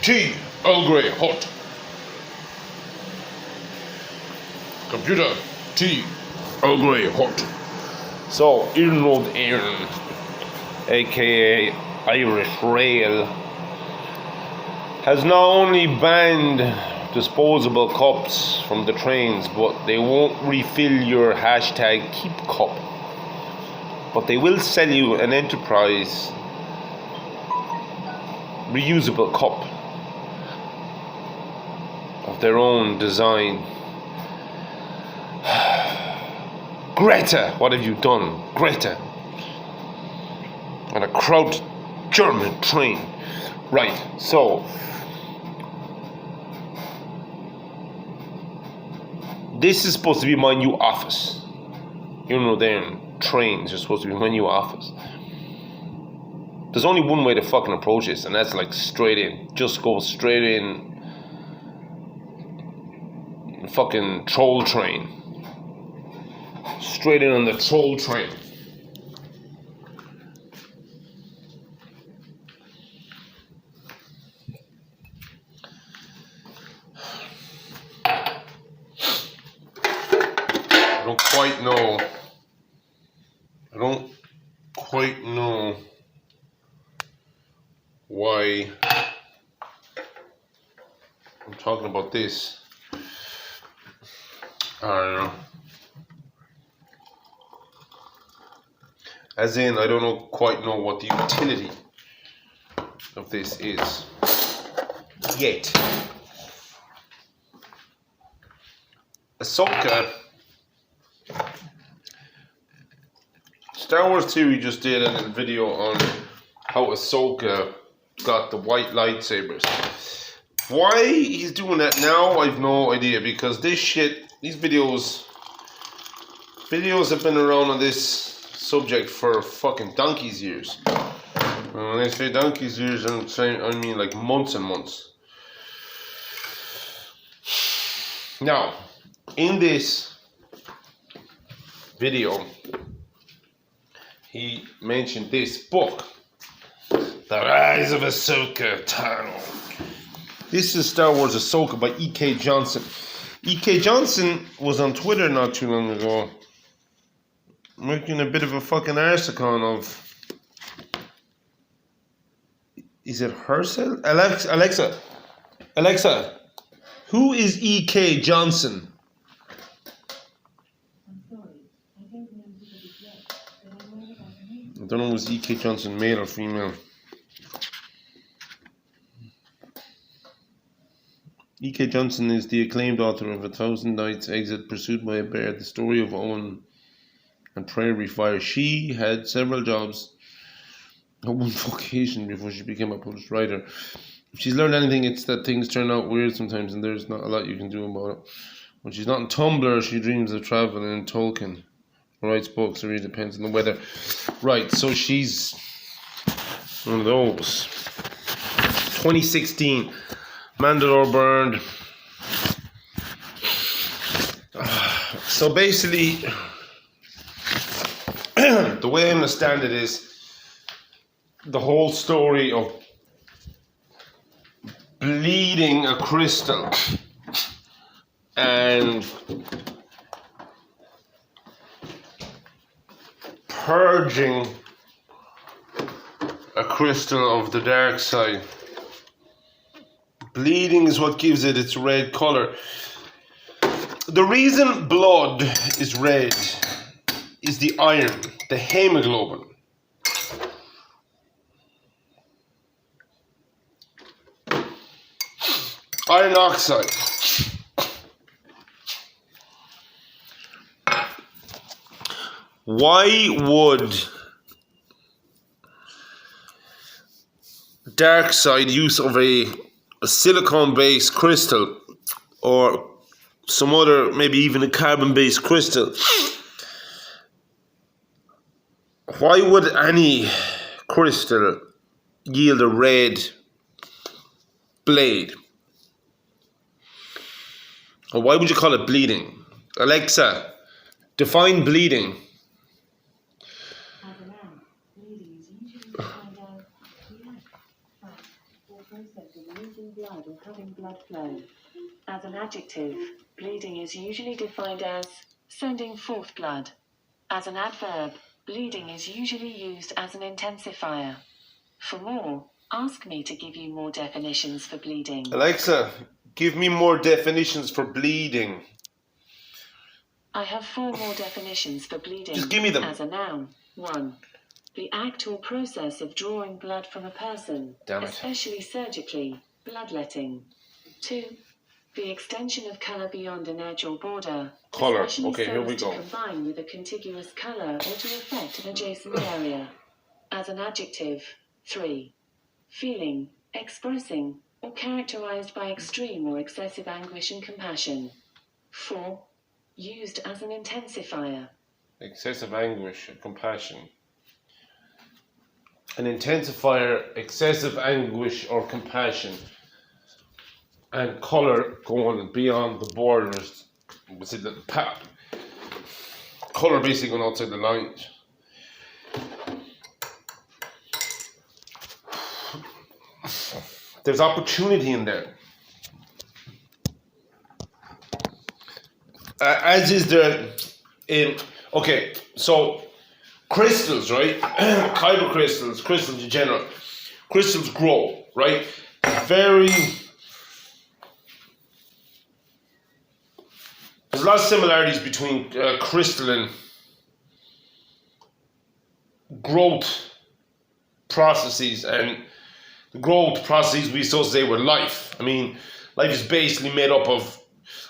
tea, Earl Grey, hot. Computer, tea, Earl Grey, hot. So, Iarnród Éireann, aka Irish Rail, has not only banned disposable cups from the trains, but they won't refill your hashtag keep cup. But they will sell you an Enterprise reusable cup of their own design. Greta, what have you done? Greta. On a crowded German train. Right, so this is supposed to be my new office. You know, then trains are supposed to be my new office. There's only one way to fucking approach this, and that's like straight in. Just go straight in. Fucking troll train. Straight in on the troll train. I don't quite know why I'm talking about this. I don't know. As in, I don't quite know what the utility of this is yet. Ahsoka. Star Wars Theory just did a little video on how Ahsoka got the white lightsabers. Why he's doing that now, I've no idea, because this shit, these videos have been around on this subject for fucking donkey's years. When I say donkey's years, I mean like months and months. Now, in this video, he mentioned this book, The Rise of Ahsoka Tano. This is Star Wars Ahsoka by E.K. Johnson. E.K. Johnson was on Twitter not too long ago, making a bit of a fucking arsecon of... Is it herself? Alexa, who is E.K. Johnson? I don't know, was E.K. Johnson male or female? E.K. Johnson is the acclaimed author of A Thousand Nights Exit, Pursued by a Bear, the story of Owen and Prairie Fire. She had several jobs at one vocation before she became a published writer. If she's learned anything, it's that things turn out weird sometimes and there's not a lot you can do about it. When she's not in Tumblr, she dreams of travel, and in Tolkien writes books. It really depends on the weather. Right, so she's one of those. 2016, Mandalore burned. So basically, the way I understand it is the whole story of bleeding a crystal and purging a crystal of the dark side. Bleeding is what gives it its red color. The reason blood is red is the iron, the hemoglobin. Iron oxide. Why would dark side use of a silicon-based crystal or some other, maybe even a carbon-based crystal? Why would any crystal yield a red blade? Or why would you call it bleeding? Alexa, define bleeding. blood or having blood flow. As an adjective, bleeding is usually defined as sending forth blood. As an adverb, bleeding is usually used as an intensifier. For more, ask me to give you more definitions for bleeding. Alexa, give me more definitions for bleeding. I have 4 more definitions for bleeding. Just give me them. As a noun. 1. The act or process of drawing blood from a person, especially surgically, bloodletting. 2. The extension of colour beyond an edge or border, especially okay, here we to go. combine with a contiguous colour or to affect an adjacent area. As an adjective. 3. Feeling, expressing, or characterised by extreme or excessive anguish and compassion. 4. Used as an intensifier. Excessive anguish and compassion. An intensifier, excessive anguish or compassion. And colour going beyond the borders. Colour basically going outside the lines. There's opportunity in there. As is there in... Okay, so crystals, right? Kyber crystals, crystals in general. Crystals grow, right? There's a lot of similarities between crystalline growth processes and the growth processes we associate with life. I mean, life is basically made up of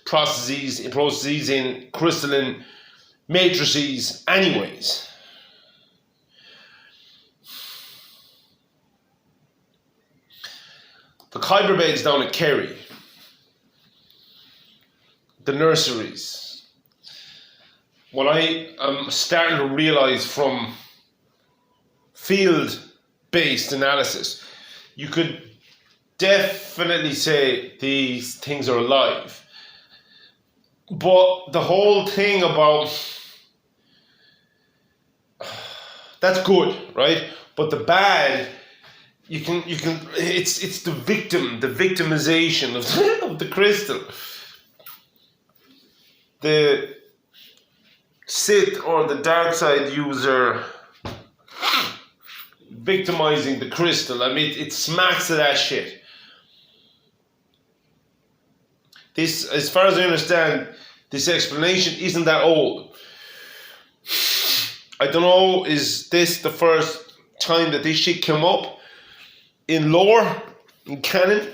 processes in crystalline matrices anyways. The Kyber beds down at Kerry, the nurseries, what I am starting to realise from field-based analysis, you could definitely say these things are alive. But the whole thing about that's good, right? But the bad, it's the victimization of the crystal. The Sith or the dark side user victimizing the crystal. I mean, it smacks of that shit. This, as far as I understand, this explanation isn't that old. I don't know, is this the first time that this shit came up in lore, in canon?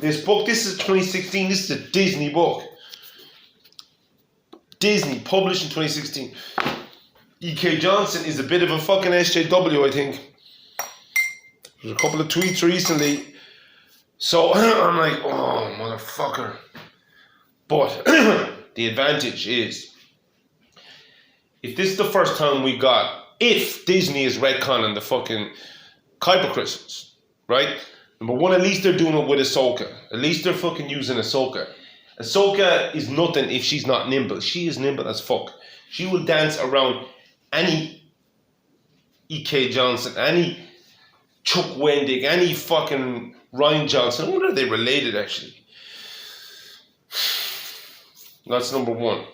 This book, this is 2016, this is a Disney book. Disney, published in 2016. E.K. Johnson is a bit of a fucking SJW, I think. There's a couple of tweets recently. So I'm like, oh, motherfucker. But the advantage is, if this is the first time we got, if Disney is retconning the fucking Kyber crystals, right? Number one, at least they're doing it with Ahsoka. At least they're fucking using Ahsoka. Ahsoka is nothing if she's not nimble. She is nimble as fuck. She will dance around any E.K. Johnson, any Chuck Wendig, any fucking Ryan Johnson. I wonder if they're related actually. That's number one.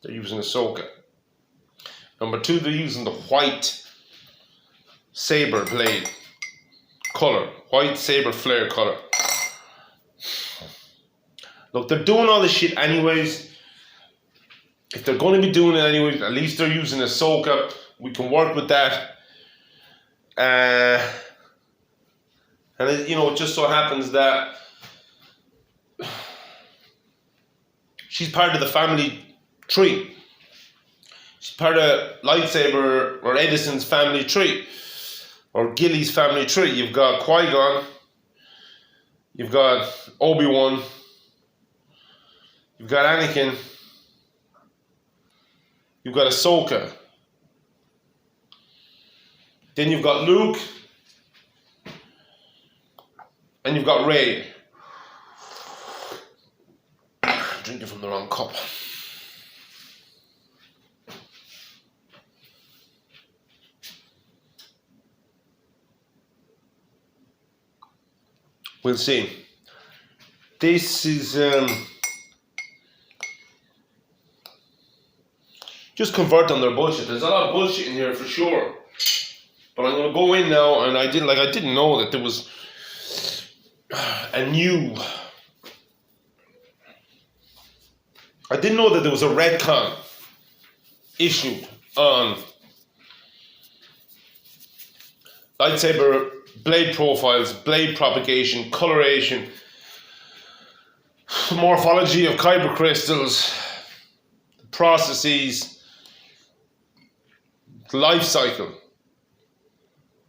They're using Ahsoka. Number two, they're using the white saber blade color. White saber flare color. Look, they're doing all this shit anyways. If they're going to be doing it anyways, at least they're using Ahsoka. We can work with that. And it, it just so happens that she's part of the family tree. She's part of Lightsaber or Edison's family tree. Or Gilly's family tree. You've got Qui-Gon. You've got Obi-Wan. You've got Anakin. You've got Ahsoka. Then you've got Luke. And you've got Rey. Drinking from the wrong cup. We'll see. This is just convert on their bullshit. There's a lot of bullshit in here for sure. But I'm gonna go in now, and I didn't know that there was a new. I didn't know that there was a retcon issued on lightsaber blade profiles, blade propagation, coloration, morphology of Kyber crystals, processes, life cycle.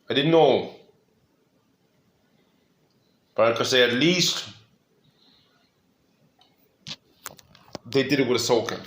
I didn't know. But I could say at least they did it with Ahsoka.